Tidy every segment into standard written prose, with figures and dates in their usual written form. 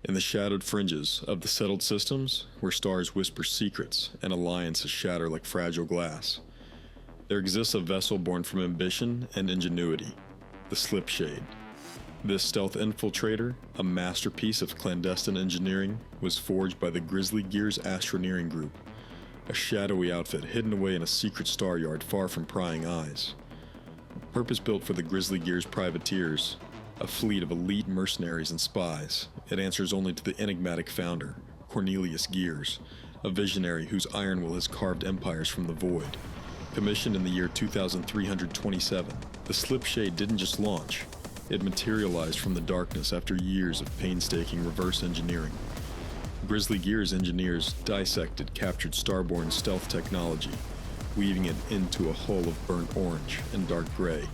In the shadowed fringes of the settled systems, where stars whisper secrets and alliances shatter like fragile glass, there exists a vessel born from ambition and ingenuity, the Slipshade. This stealth infiltrator, a masterpiece of clandestine engineering, was forged by the Grizzly Gears Astroneering Group, a shadowy outfit hidden away in a secret star yard far from prying eyes. Purpose-built for the Grizzly Gears Privateers, a fleet of elite mercenaries and spies, it answers only to the enigmatic founder, Cornelius Gears, a visionary whose iron will has carved empires from the void. Commissioned in the year 2327, the Slipshade didn't just launch, it materialized from the darkness after years of painstaking reverse engineering. Grizzly Gears engineers dissected captured starborn stealth technology, weaving it into a hull of burnt orange and dark gray,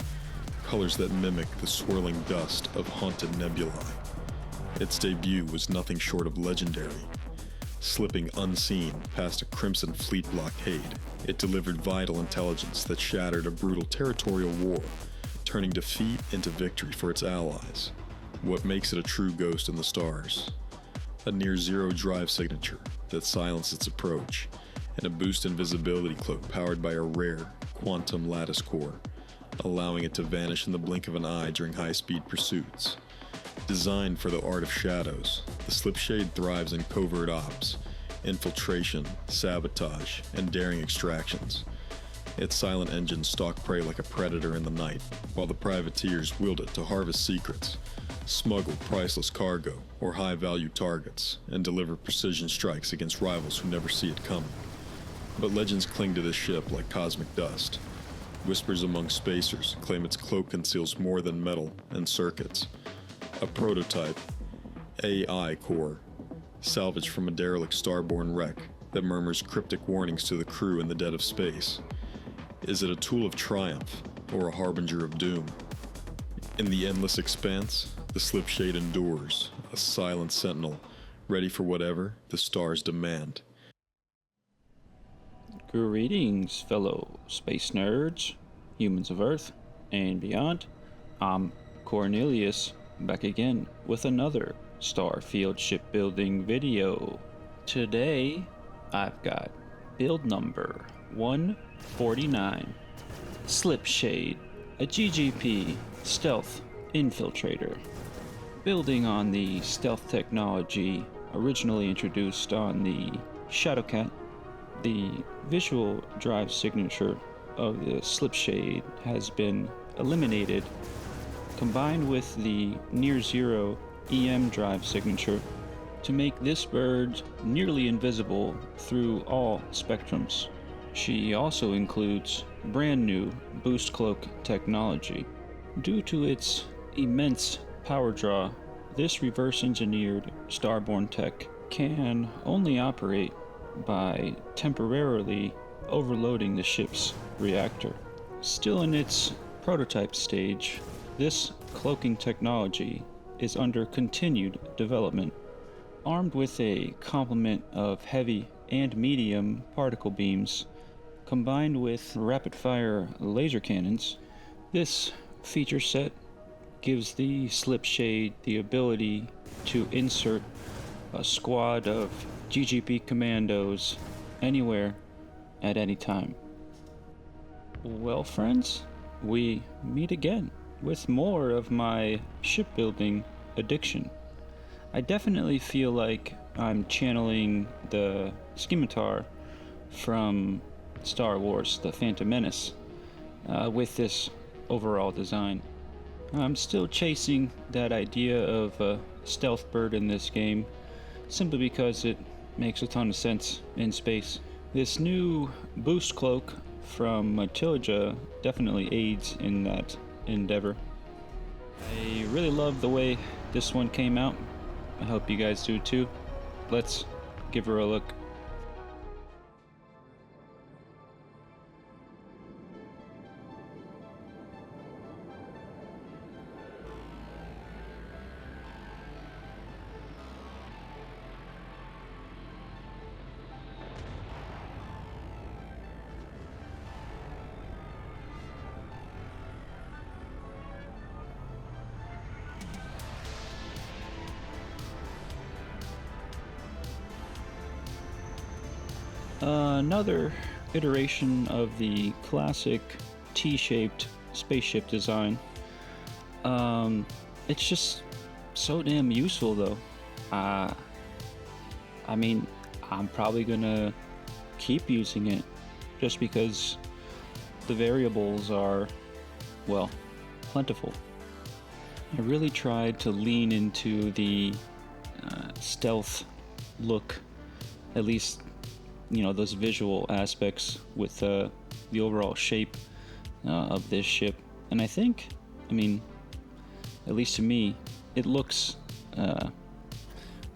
colors that mimic the swirling dust of haunted nebulae. Its debut was nothing short of legendary. Slipping unseen past a crimson fleet blockade, it delivered vital intelligence that shattered a brutal territorial war, turning defeat into victory for its allies. What makes it a true ghost in the stars? A near-zero drive signature that silenced its approach, and a boost invisibility cloak powered by a rare quantum lattice core, allowing it to vanish in the blink of an eye during high-speed pursuits. Designed for the art of shadows, the Slipshade thrives in covert ops, infiltration, sabotage, and daring extractions. Its silent engines stalk prey like a predator in the night, while the privateers wield it to harvest secrets, smuggle priceless cargo or high-value targets, and deliver precision strikes against rivals who never see it coming. But legends cling to this ship like cosmic dust. Whispers among spacers claim its cloak conceals more than metal and circuits. A prototype, AI core, salvaged from a derelict starborn wreck that murmurs cryptic warnings to the crew in the dead of space. Is it a tool of triumph or a harbinger of doom? In the endless expanse, the Slipshade endures, a silent sentinel, ready for whatever the stars demand. Greetings, fellow space nerds, humans of Earth, and beyond. I'm Cornelius, back again with another Starfield shipbuilding video. Today, I've got build number 149, Slipshade, a GGP stealth infiltrator. Building on the stealth technology originally introduced on the Shadowcat, the visual drive signature of the Slipshade has been eliminated, combined with the near-zero EM drive signature to make this bird nearly invisible through all spectrums. She also includes brand new boost cloak technology. Due to its immense power draw, this reverse-engineered starborn tech can only operate by temporarily overloading the ship's reactor. Still in its prototype stage, this cloaking technology is under continued development. Armed with a complement of heavy and medium particle beams, combined with rapid-fire laser cannons, this feature set gives the Slipshade the ability to insert a squad of GGP commandos anywhere at any time. Well, friends, we meet again with more of my shipbuilding addiction. I definitely feel like I'm channeling the scimitar from Star Wars: The Phantom Menace with this overall design. I'm still chasing that idea of a stealth bird in this game, simply because it makes a ton of sense in space. This new boost cloak from Matilda definitely aids in that endeavor. I really love the way this one came out. I hope you guys do too. Let's give her a look. Another iteration of the classic T-shaped spaceship design. It's just so damn useful though. I mean, I'm probably gonna keep using it just because the variables are, well, plentiful. I really tried to lean into the stealth look, at least, you know, those visual aspects with the overall shape of this ship. And I think, I mean, at least to me, it looks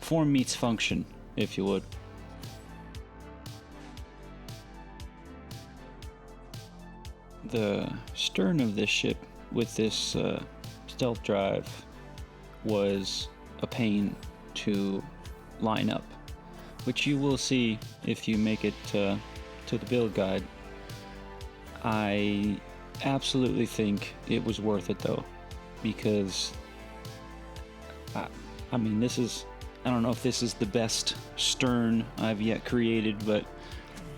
form meets function, if you would. The stern of this ship with this stealth drive was a pain to line up, which you will see if you make it to the build guide. I absolutely think it was worth it though, because I mean, this is, I don't know if this is the best stern I've yet created, but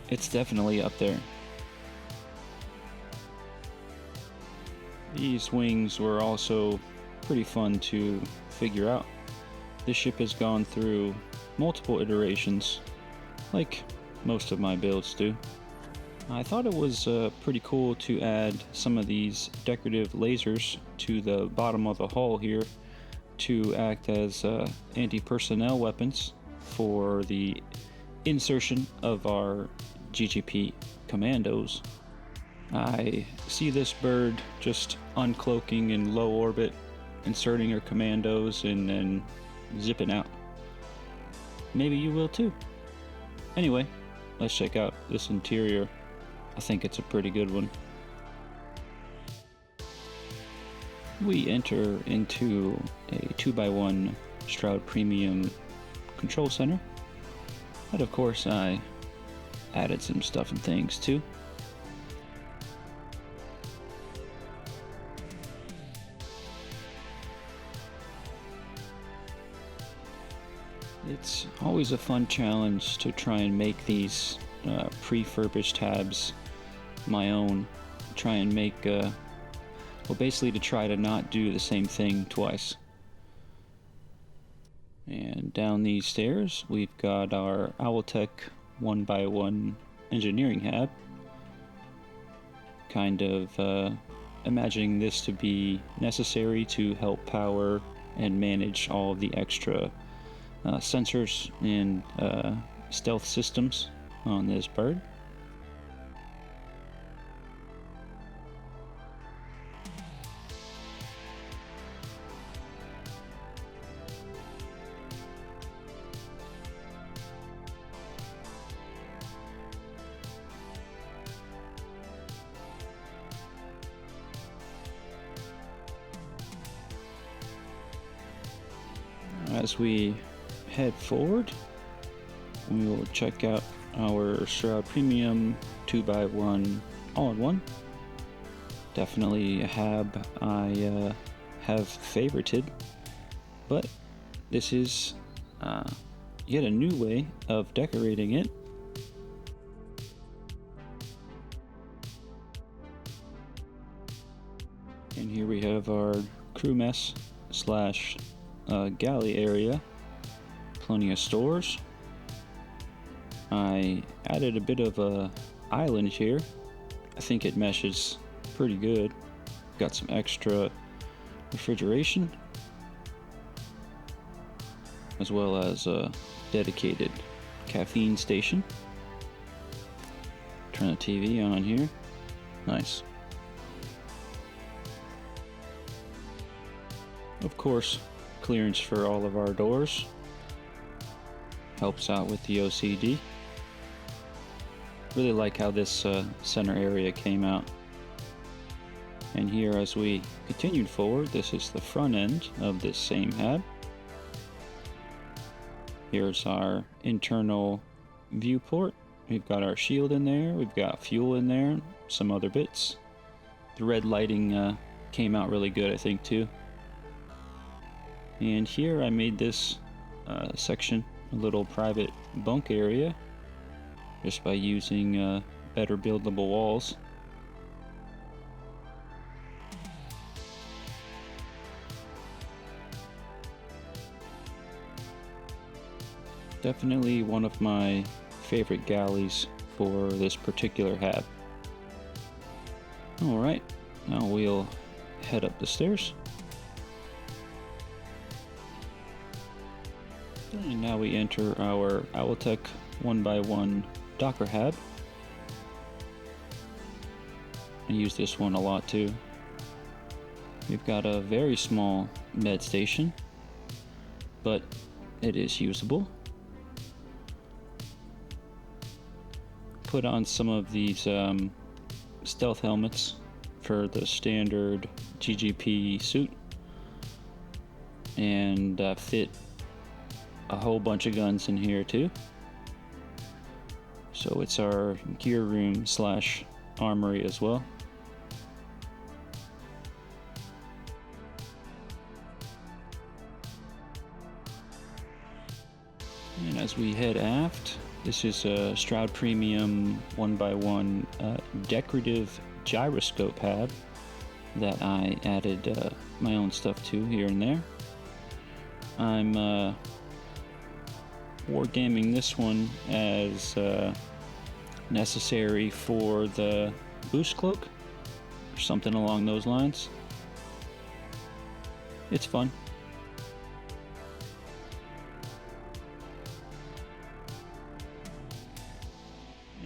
it's definitely up there. These wings were also pretty fun to figure out. This ship has gone through multiple iterations, like most of my builds do. I thought it was pretty cool to add some of these decorative lasers to the bottom of the hull here to act as anti-personnel weapons for the insertion of our GGP commandos. I see this bird just uncloaking in low orbit, inserting her commandos, and then zipping out. Maybe you will too. Anyway, let's check out this interior. I think it's a pretty good one. We enter into a 2x1 Stroud Premium control center. And of course I added some stuff and things too. It's always a fun challenge to try and make these prefurbished Habs my own. Try and make, well, basically to try to not do the same thing twice. And down these stairs, we've got our Owltech 1x1 engineering hab. Kind of imagining this to be necessary to help power and manage all of the extra sensors and stealth systems on this bird. As we head forward, we will check out our Stroud Premium 2x1 all-in-one. Definitely a hab I have favorited, but this is yet a new way of decorating it. And here we have our crew mess slash galley area. Plenty of stores. I added a bit of a island here. I think it meshes pretty good. Got some extra refrigeration, as well as a dedicated caffeine station. Turn the TV on here. Nice. Of course, clearance for all of our doors. Helps out with the OCD. Really like how this center area came out. And here, as we continued forward, this is the front end of this same hab. Here's our internal viewport. We've got our shield in there, we've got fuel in there, some other bits. The red lighting came out really good, I think, too. And here I made this section a little private bunk area. just by using better buildable walls. Definitely one of my favorite galleys for this particular hab. Alright, now we'll head up the stairs. And now we enter our Owltech 1x1 Docker hab. I use this one a lot too. We've got a very small med station, but it is usable. Put on some of these stealth helmets for the standard GGP suit, and fit a whole bunch of guns in here too. So it's our gear room slash armory as well. And as we head aft, this is a Stroud Premium 1x1 decorative gyroscope hab that I added my own stuff to here and there. I'm wargaming this one as necessary for the boost cloak or something along those lines. It's fun.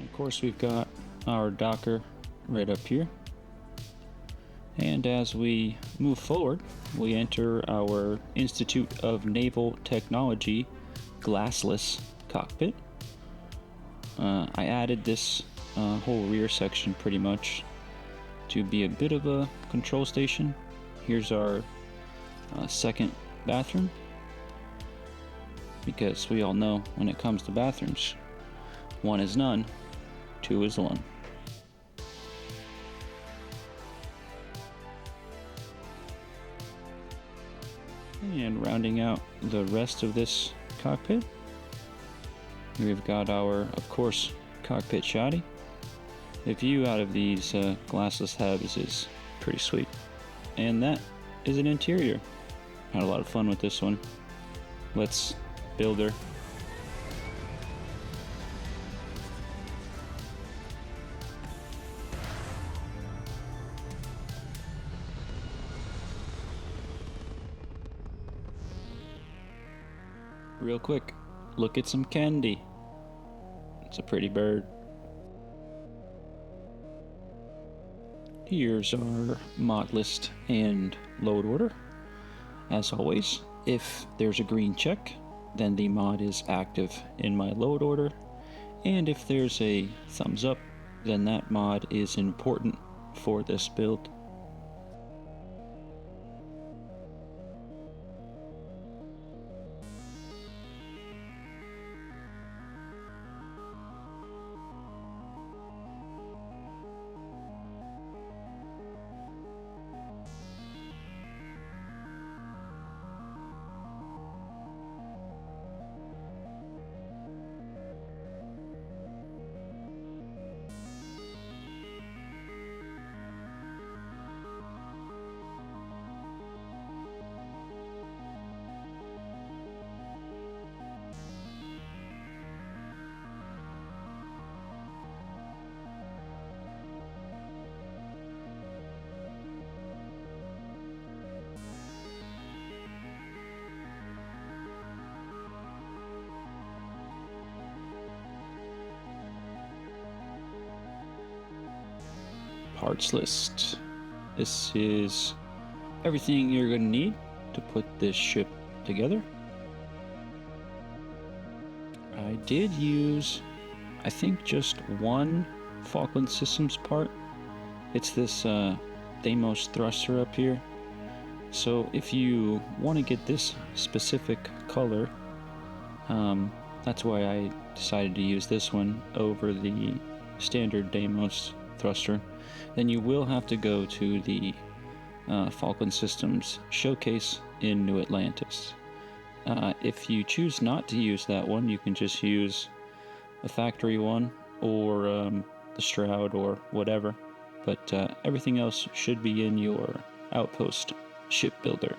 Of course, we've got our Docker right up here, and as we move forward, we enter our Institute of Naval Technology glassless cockpit. I added this whole rear section pretty much to be a bit of a control station. Here's our second bathroom, because we all know when it comes to bathrooms, one is none, two is one. And rounding out the rest of this cockpit, we've got our, of course, cockpit shoddy. The view out of these glassless habs is pretty sweet. And that is an interior. Had a lot of fun with this one. Let's build her. Real quick, look at some candy. It's a pretty bird. Here's our mod list and load order. As always, if there's a green check, then the mod is active in my load order, and if there's a thumbs up, then that mod is important for this build. Parts list. This is everything you're going to need to put this ship together. I did use, I think, just one Falkland Systems part. It's this Deimos thruster up here. So if you want to get this specific color, that's why I decided to use this one over the standard Deimos thruster. Then you will have to go to the Falkland Systems showcase in New Atlantis. If you choose not to use that one, you can just use a factory one or the shroud or whatever, but everything else should be in your outpost shipbuilder.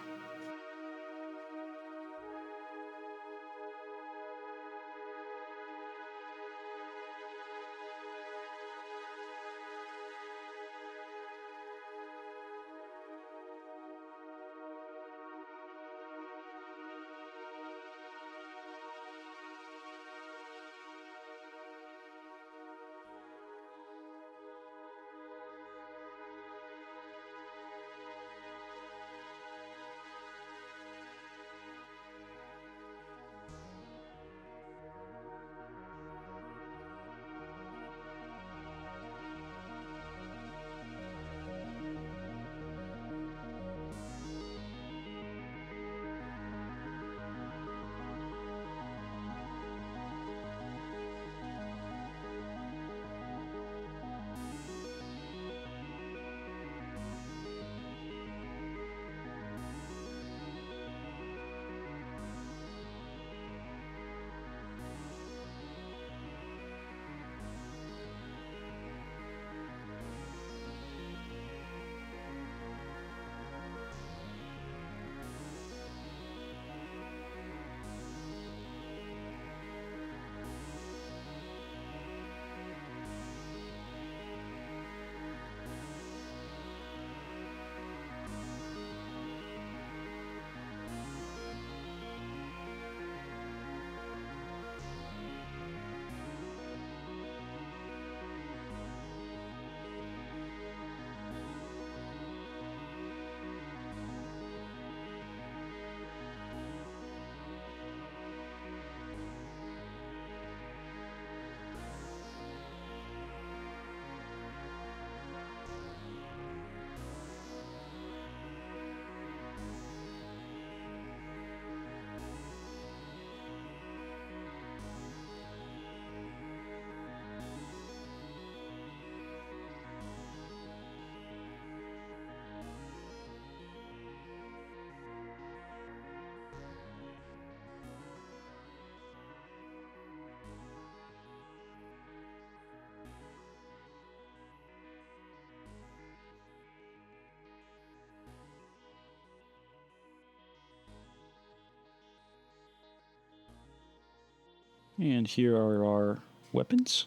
And here are our weapons.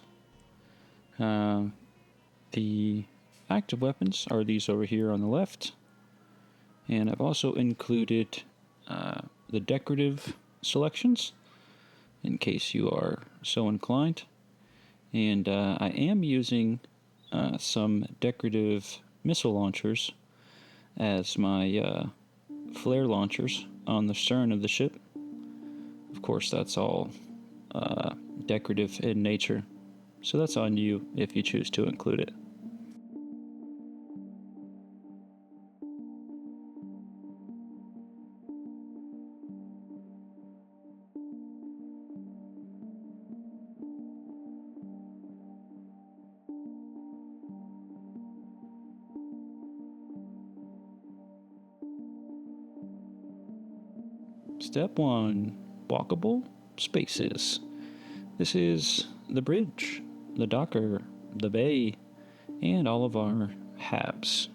The active weapons are these over here on the left. And I've also included the decorative selections in case you are so inclined. And I am using some decorative missile launchers as my flare launchers on the stern of the ship. Of course, that's all decorative in nature, so that's on you if you choose to include it. Step 1. Walkable spaces. This is the bridge, the docker, the bay, and all of our habs.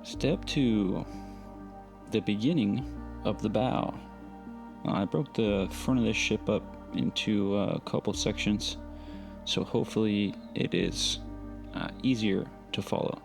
Step 2. The beginning of the bow. I broke the front of this ship up into a couple sections, so hopefully it is easier to follow.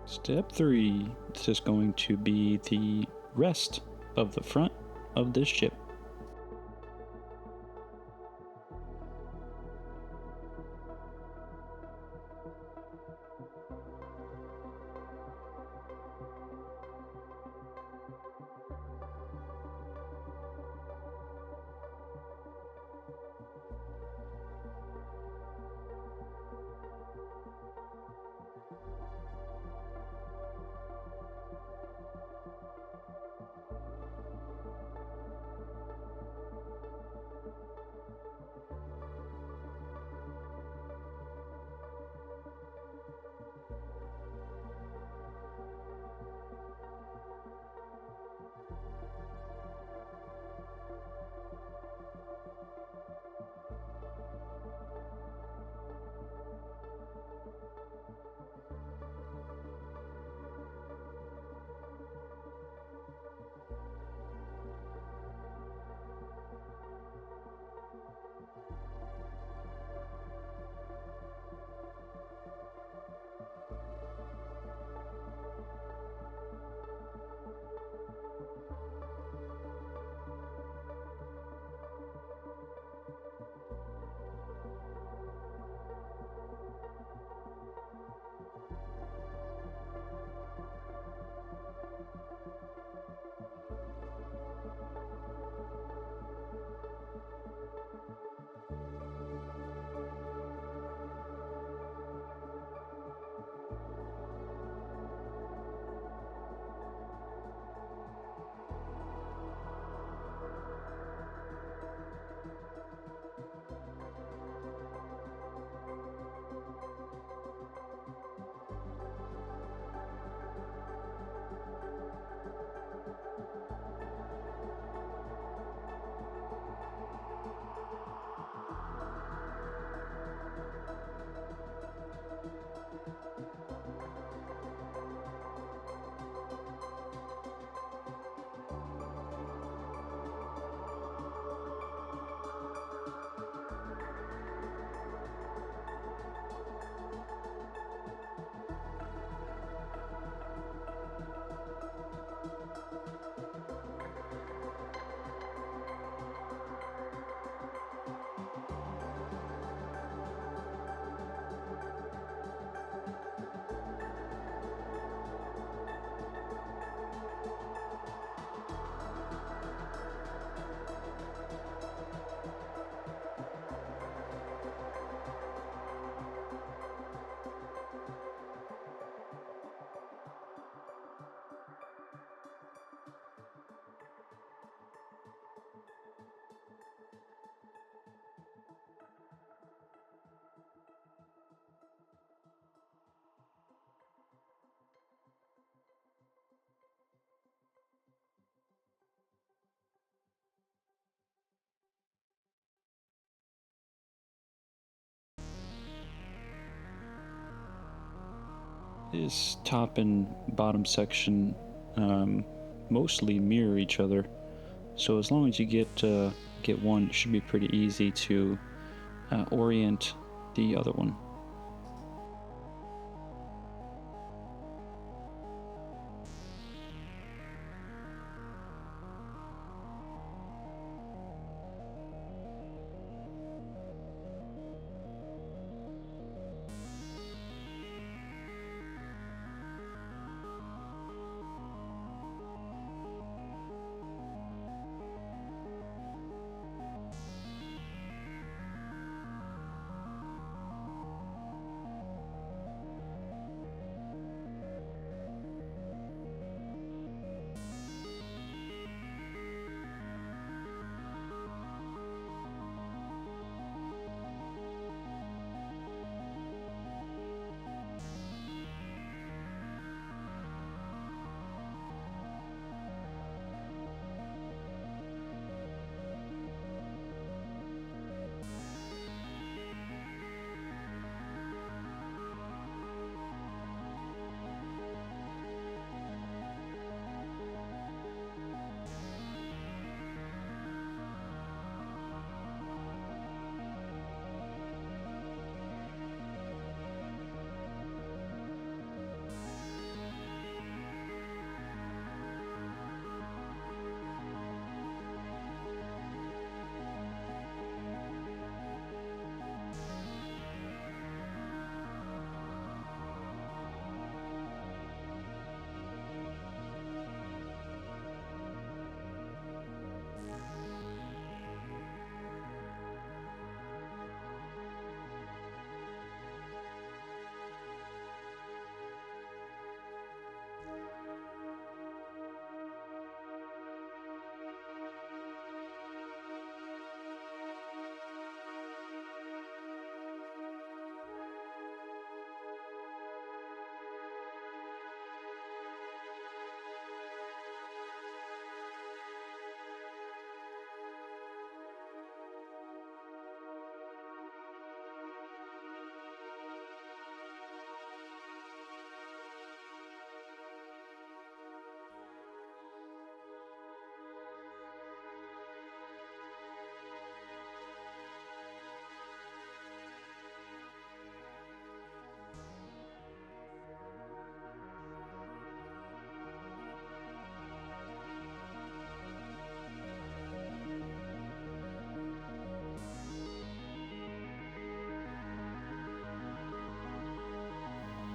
Step 3. This is going to be the rest of the front of this ship. This top and bottom section mostly mirror each other, so as long as you get one, it should be pretty easy to orient the other one.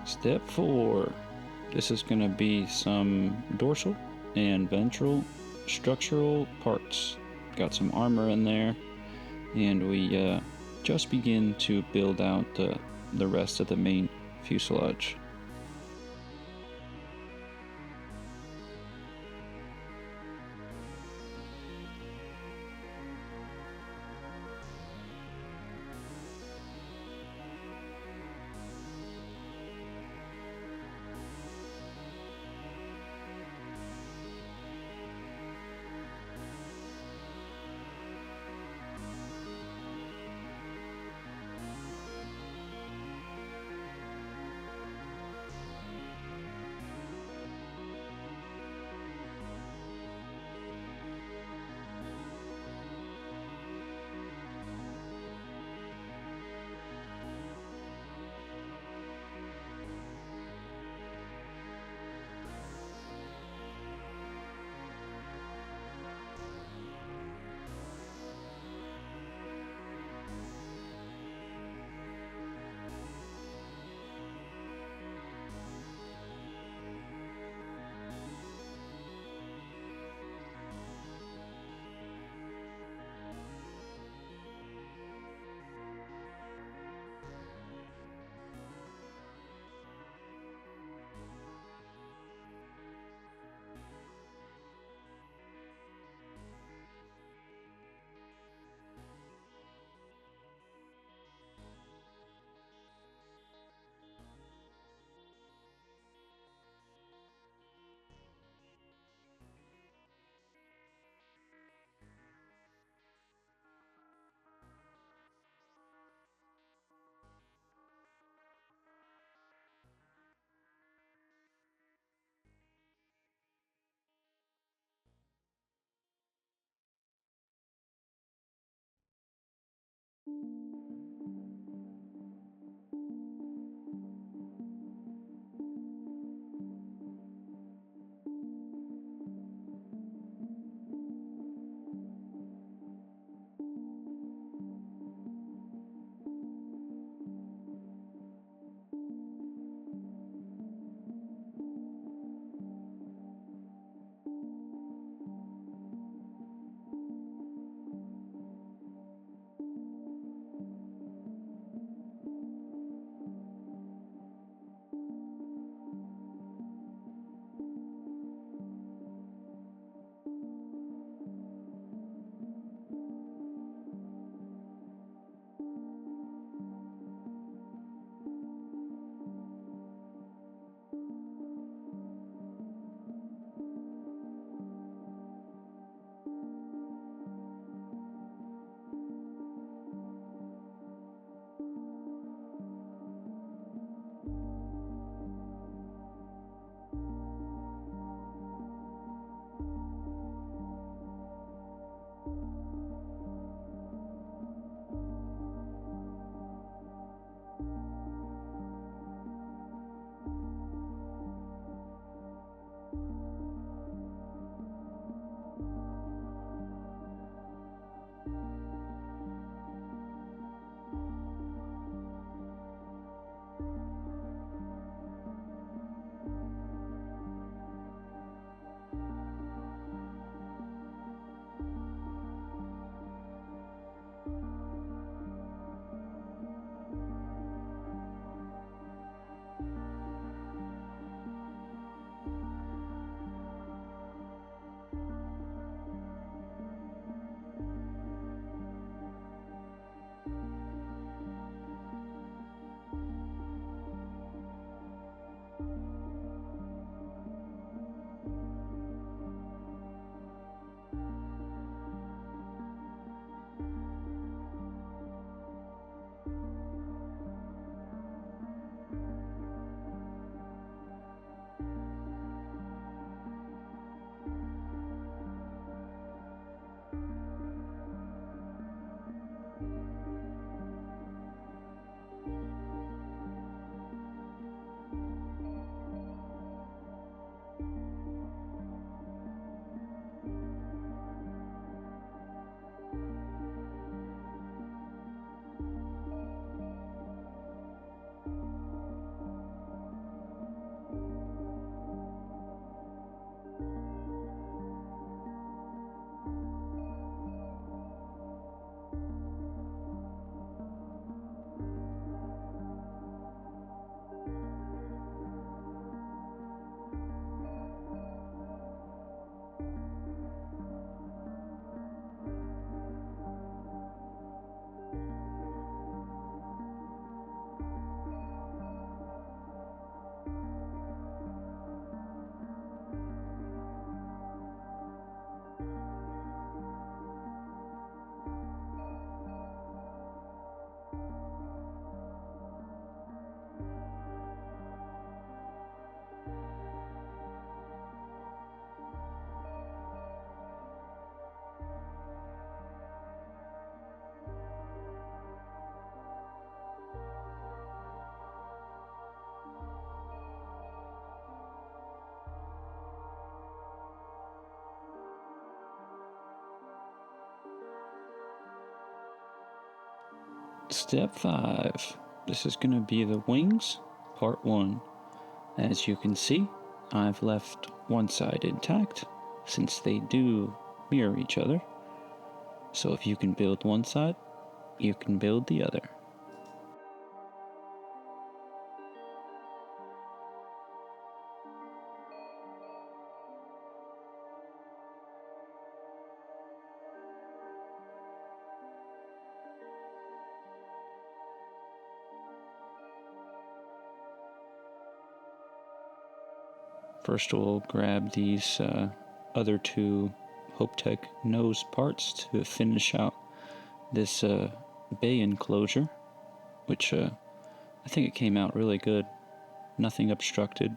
Step 4. This is going to be some dorsal and ventral structural parts. Got some armor in there, and we just begin to build out the rest of the main fuselage. Step 5. This is going to be the wings, part 1. As you can see, I've left one side intact, since they do mirror each other. So if you can build one side, you can build the other. First we'll grab these other two HopeTech nose parts to finish out this bay enclosure, which I think it came out really good. Nothing obstructed.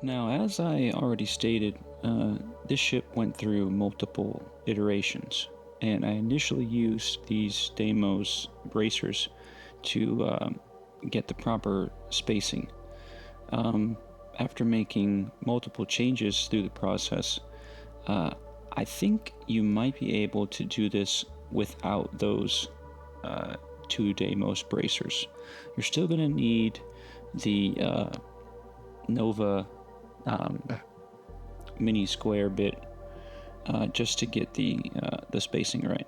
Now, as I already stated, this ship went through multiple iterations, and I initially used these Deimos bracers to get the proper spacing. After making multiple changes through the process, I think you might be able to do this without those two Deimos bracers. You're still going to need the Nova mini square bit just to get the spacing right.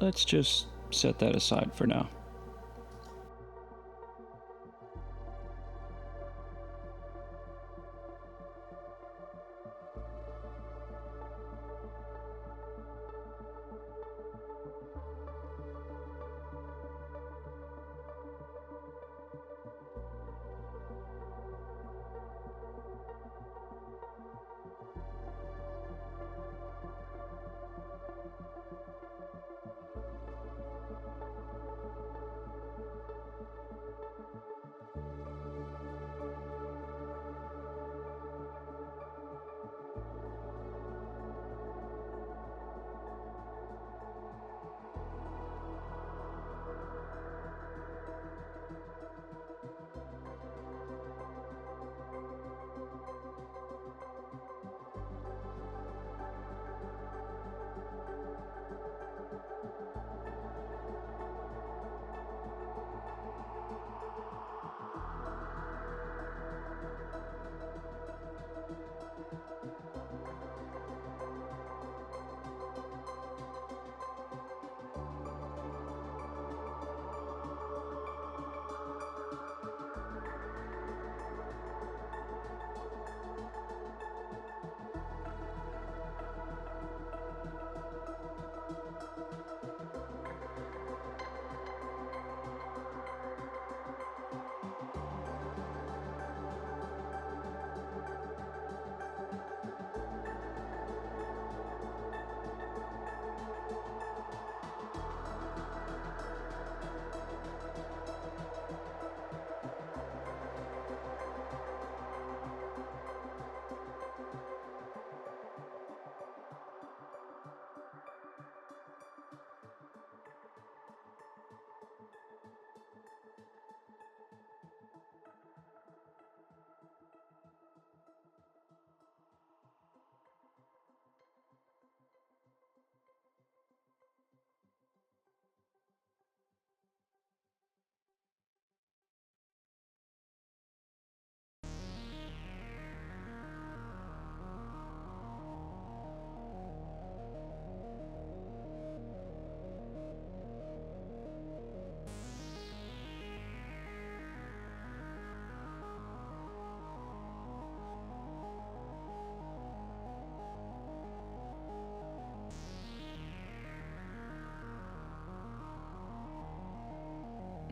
Let's just set that aside for now.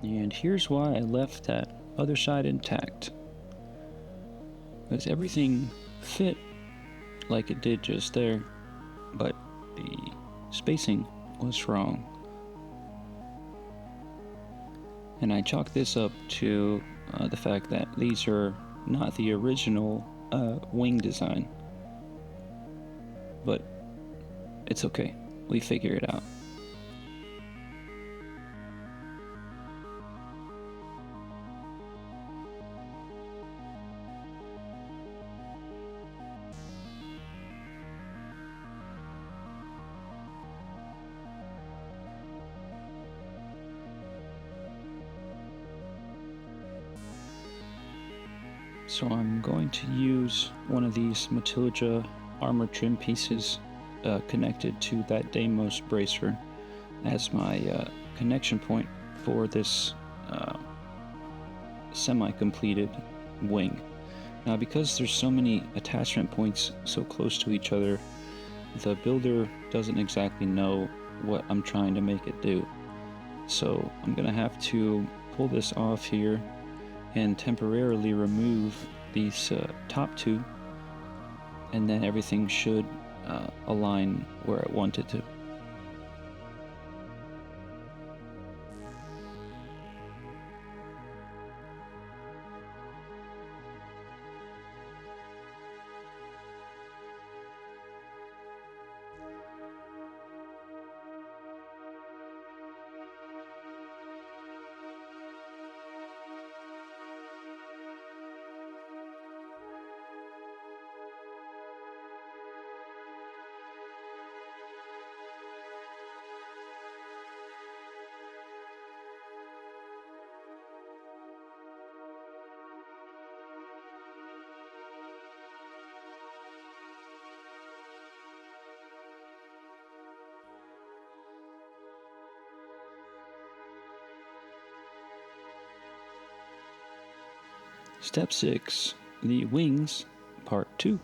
And here's why I left that other side intact. Because everything fit like it did just there, but the spacing was wrong. And I chalk this up to the fact that these are not the original wing design. But it's okay, we figure it out. So I'm going to use one of these Matilda armor trim pieces connected to that Deimos bracer as my connection point for this semi-completed wing. Now, because there's so many attachment points so close to each other, the builder doesn't exactly know what I'm trying to make it do. So I'm gonna have to pull this off here and temporarily remove these top two, and then everything should align where I want it to. Step 6, the wings, part 2.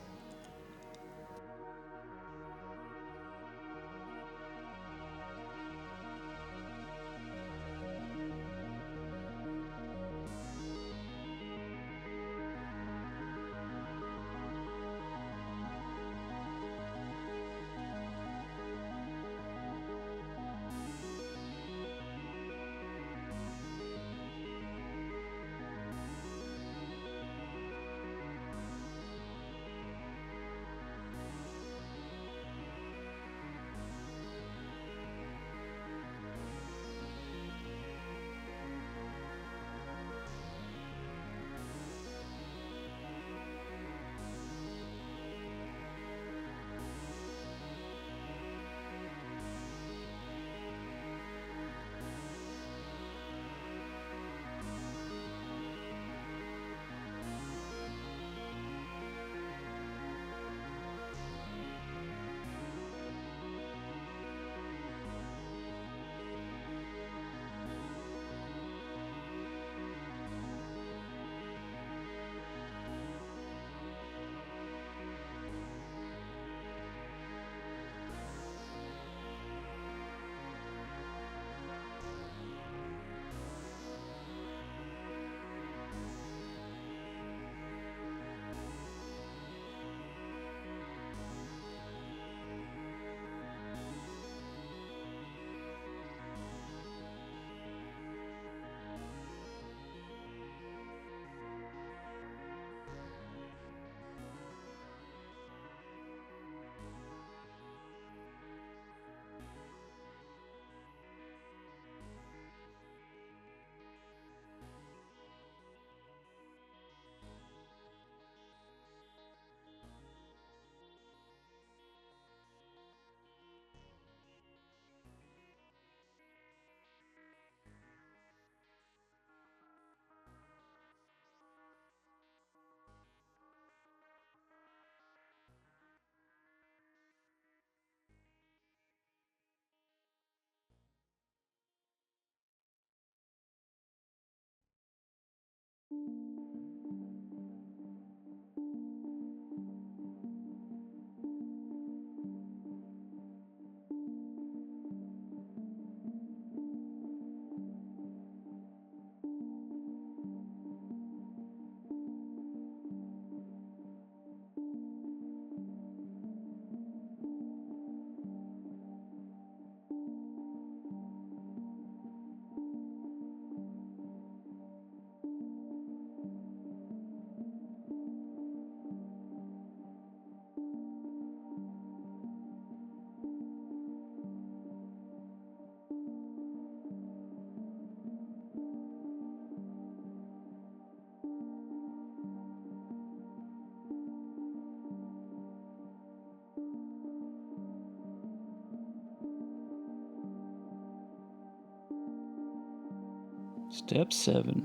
Step 7.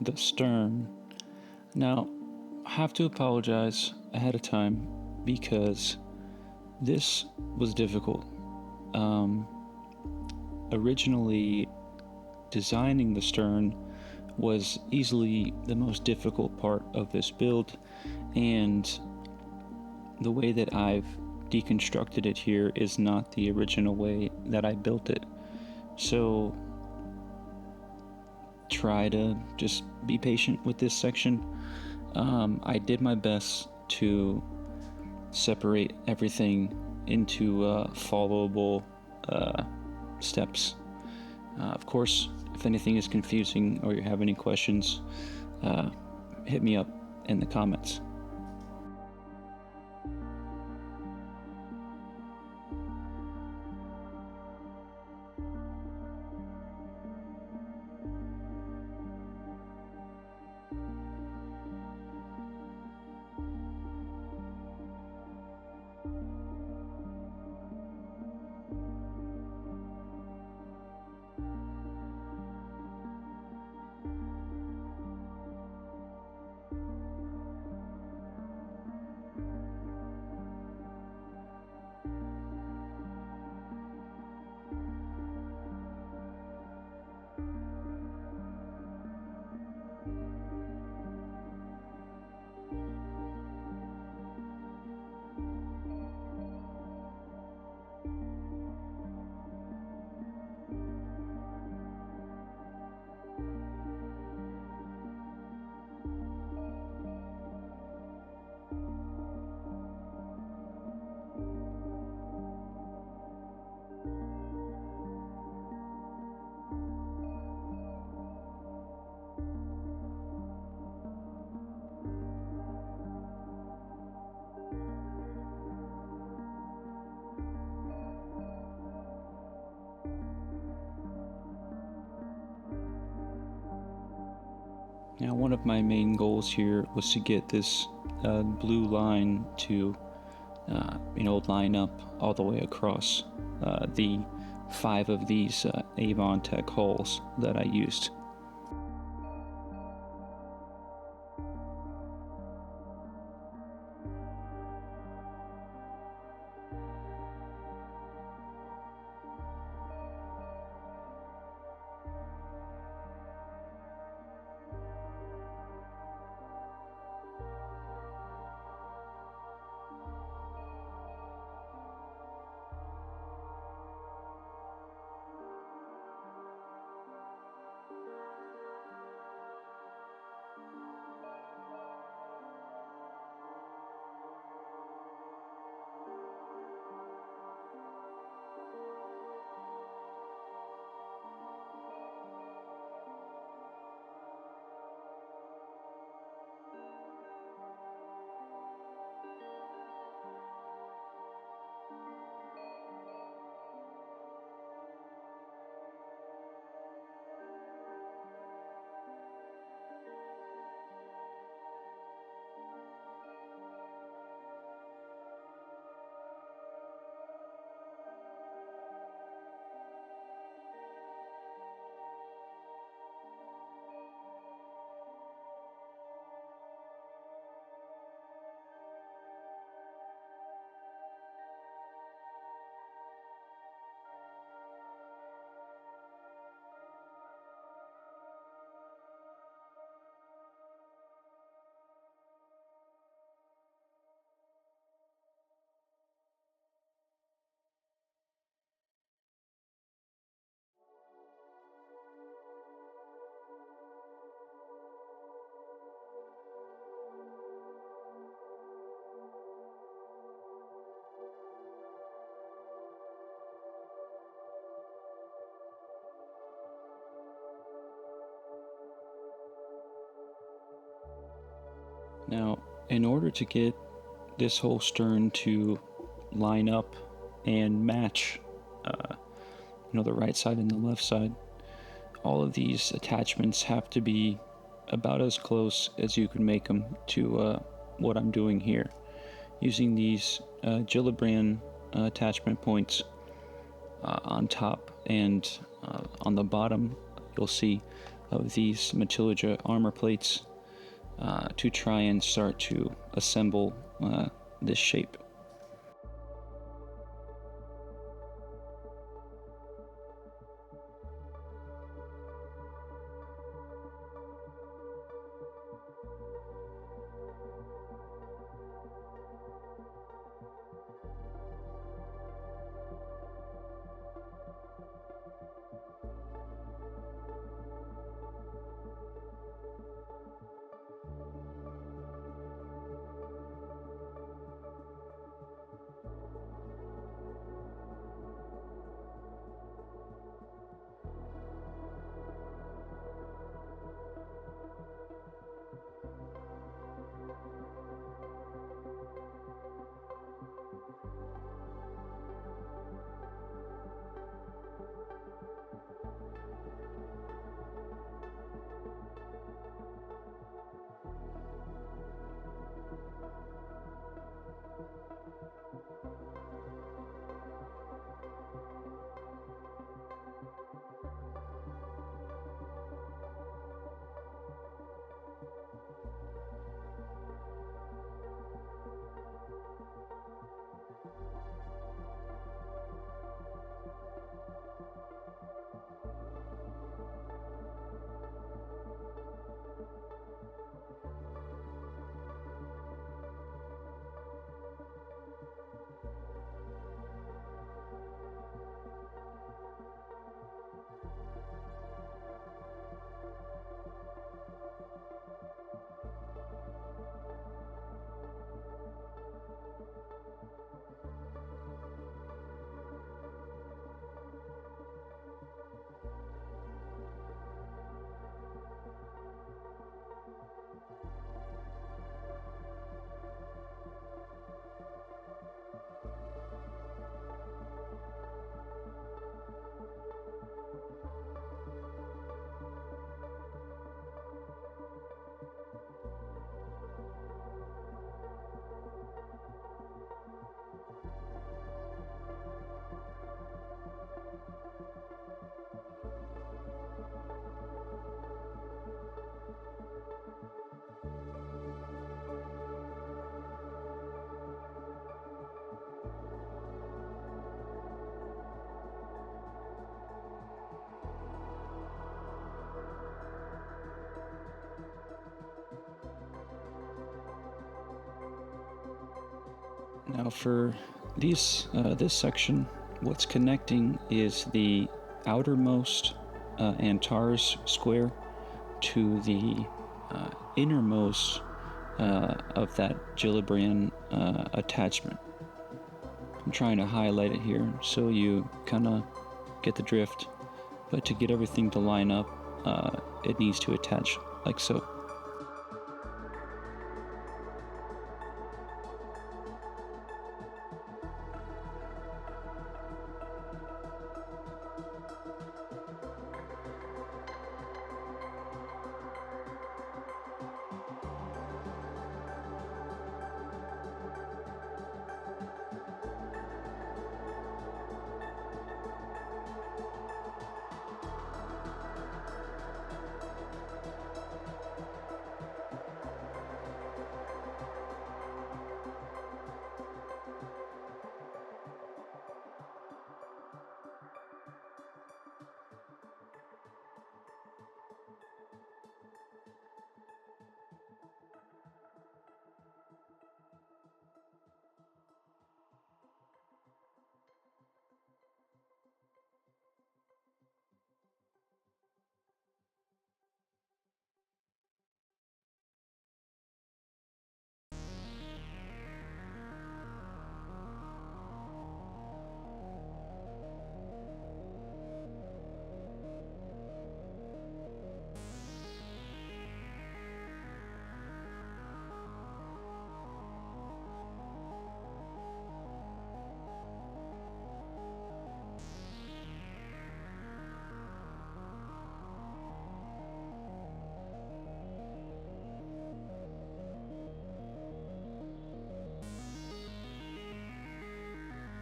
The stern. Now, I have to apologize ahead of time because this was difficult. Originally, designing the stern was easily the most difficult part of this build, and the way that I've deconstructed it here is not the original way that I built it. So try to just be patient with this section. I did my best to separate everything into followable steps. Of course, if anything is confusing or you have any questions, hit me up in the comments. Now, one of my main goals here was to get this blue line to, line up all the way across the 5 of these Avon Tech hulls that I used. Now, in order to get this whole stern to line up and match, the right side and the left side, all of these attachments have to be about as close as you can make them to what I'm doing here. Using these Gillibrand attachment points on top and on the bottom, you'll see of these Matilda armor plates to try and start to assemble this shape. Now for this section, what's connecting is the outermost Antares square to the innermost of that Gillibrand attachment. I'm trying to highlight it here so you kind of get the drift, but to get everything to line up, it needs to attach like so.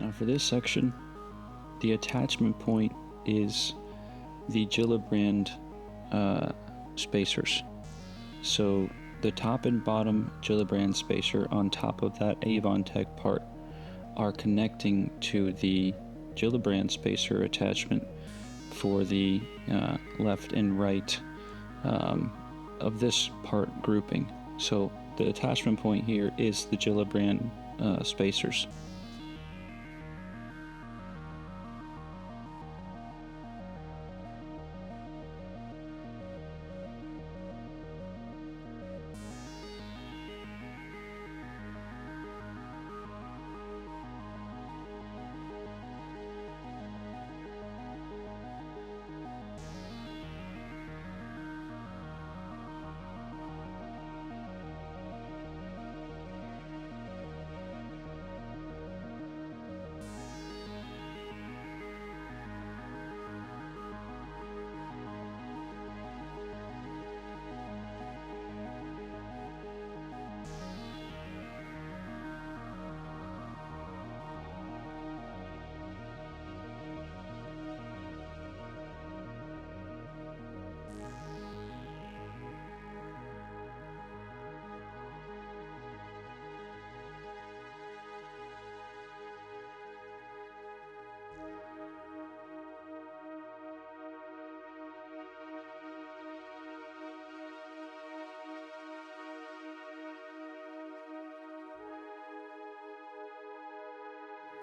Now for this section, the attachment point is the Gillibrand spacers. So the top and bottom Gillibrand spacer on top of that Avon Tech part are connecting to the Gillibrand spacer attachment for the left and right of this part grouping. So the attachment point here is the Gillibrand spacers.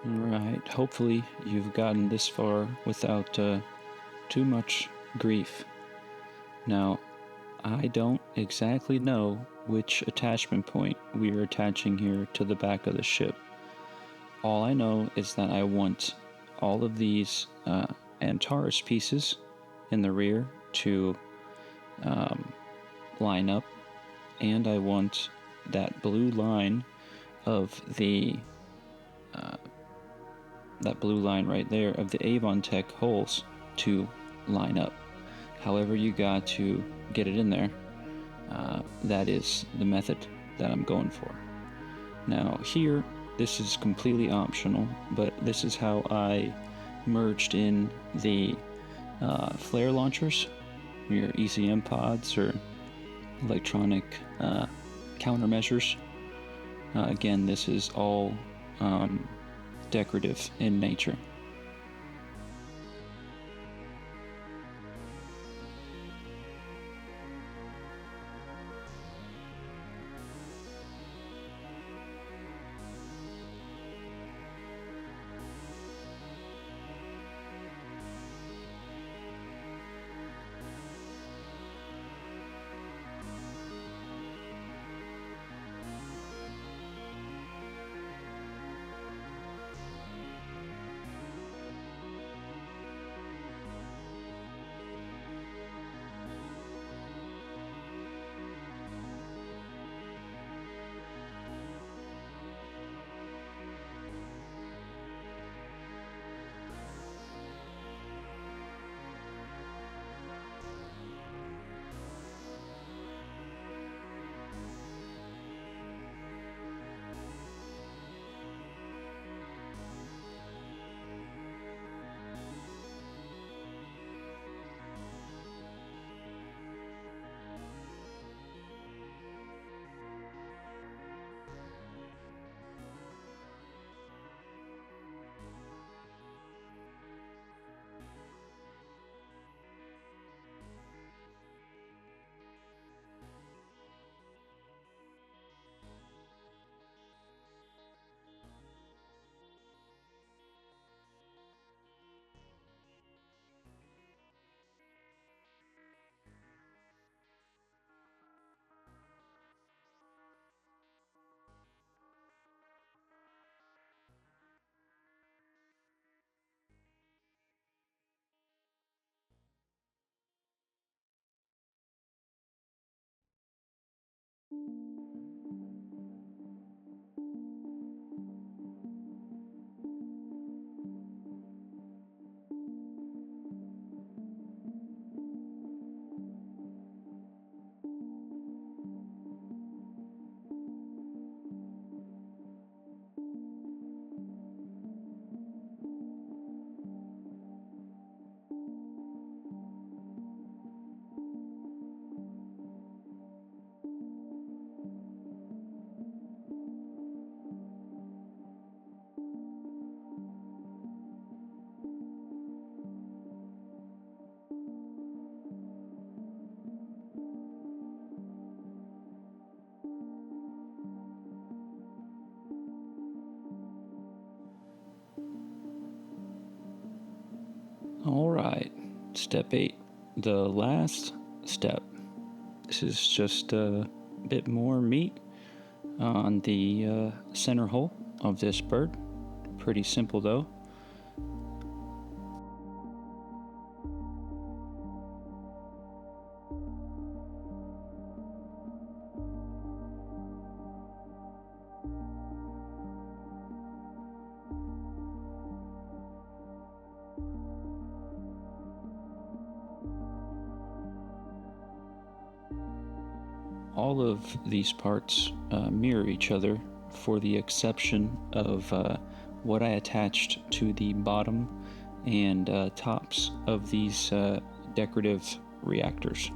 Right, hopefully you've gotten this far without too much grief. Now, I don't exactly know which attachment point we are attaching here to the back of the ship. All I know is that I want all of these Antares pieces in the rear to line up, and I want that blue line of the that blue line right there of the Avon Tech holes to line up. However you got to get it in there, that is the method that I'm going for. Now here, this is completely optional, but this is how I merged in the flare launchers, your ECM pods or electronic countermeasures. Again, this is all decorative in nature. Step 8, the last step. This is just a bit more meat on the center hull of this bird. Pretty simple though. All of these parts mirror each other for the exception of what I attached to the bottom and tops of these decorative reactors.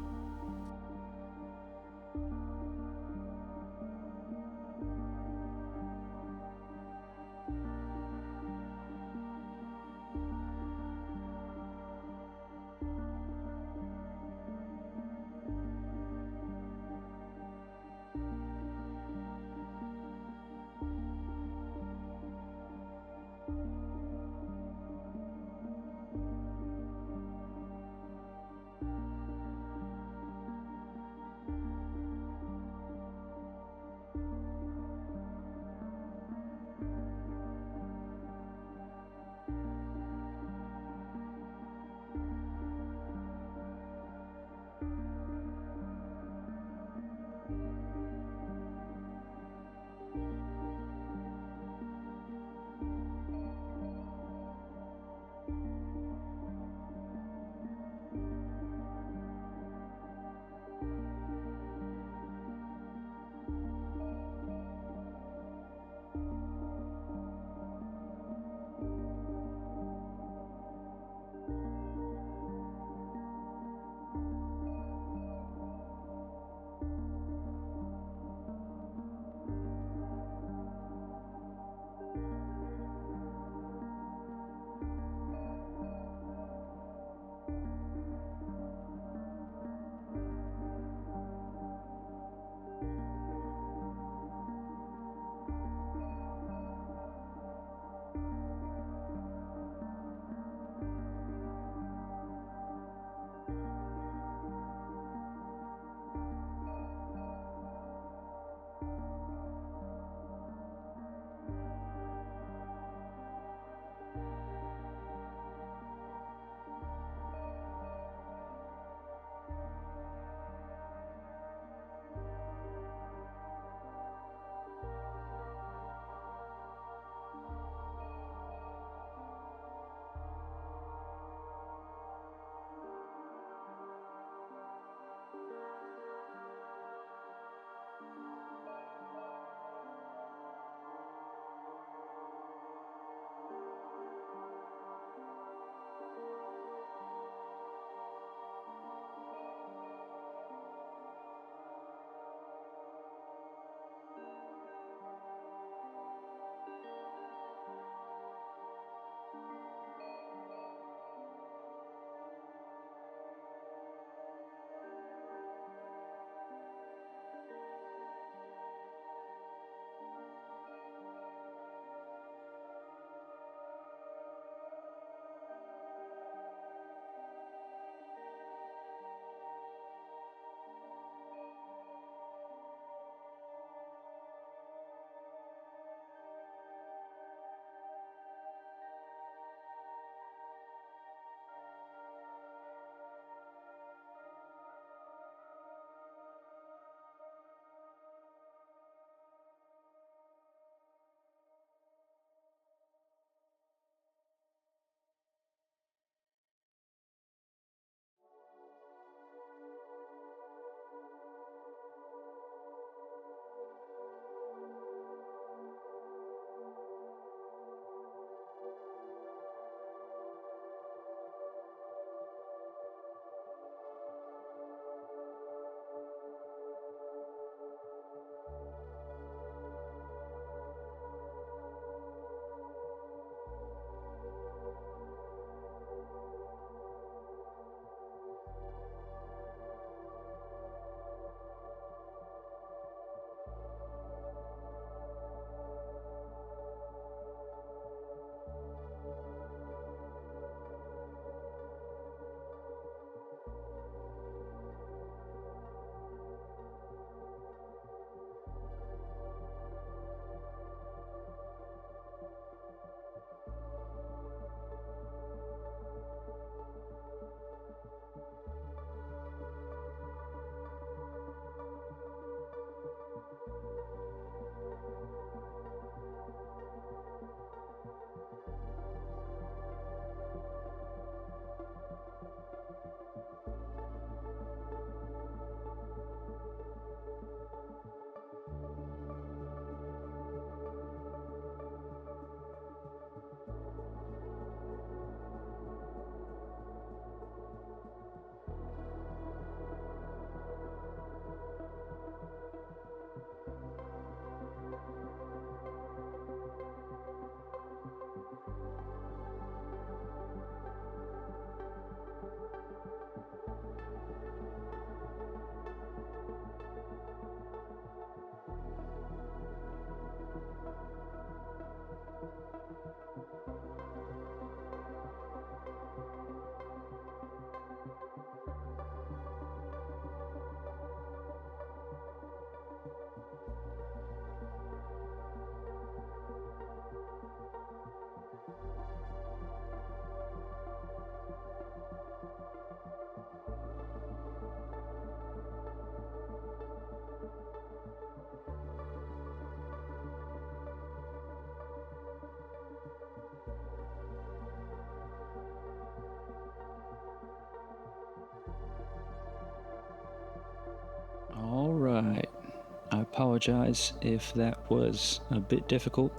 apologize if that was a bit difficult.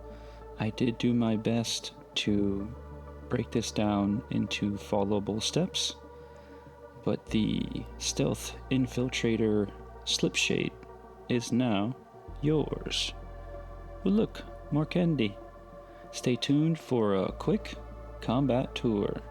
I did do my best to break this down into followable steps, but the stealth infiltrator slipshade is now yours. Well, look, more candy. Stay tuned for a quick combat tour.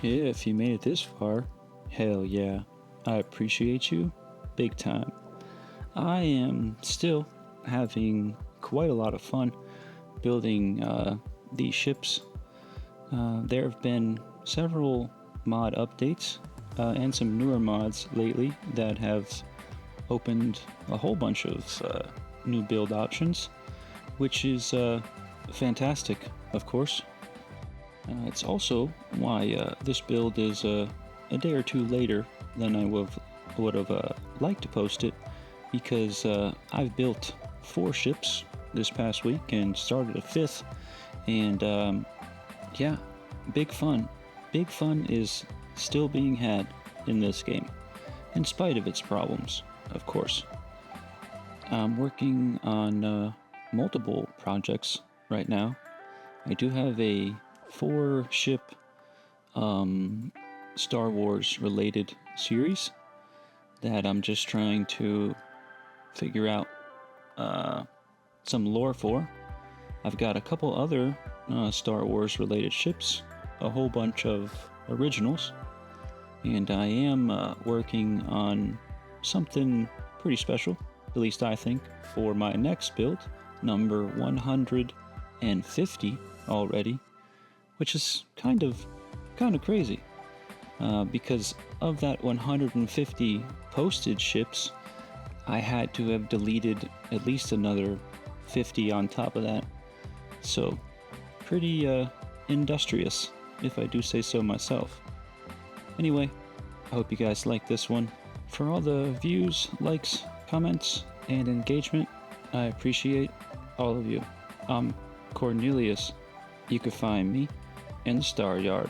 Yeah, if you made it this far, hell yeah, I appreciate you big time. I am still having quite a lot of fun building these ships. There have been several mod updates and some newer mods lately that have opened a whole bunch of new build options, which is fantastic, of course. It's also why this build is a day or two later than I would have liked to post it, because I've built 4 ships this past week and started a 5th, and yeah, big fun. Big fun is still being had in this game. in spite of its problems, of course. I'm working on multiple projects right now. I do have a 4-ship Star Wars related series that I'm just trying to figure out some lore for. I've got a couple other Star Wars related ships, a whole bunch of originals, and I am working on something pretty special, at least I think, for my next build, number 150 already, which is kind of crazy, because of that 150 posted ships, I had to have deleted at least another 50 on top of that. So, pretty industrious, if I do say so myself. Anyway, I hope you guys like this one. For all the views, likes, comments, and engagement, I appreciate all of you. I'm Cornelius. You can find me in the Star Yard.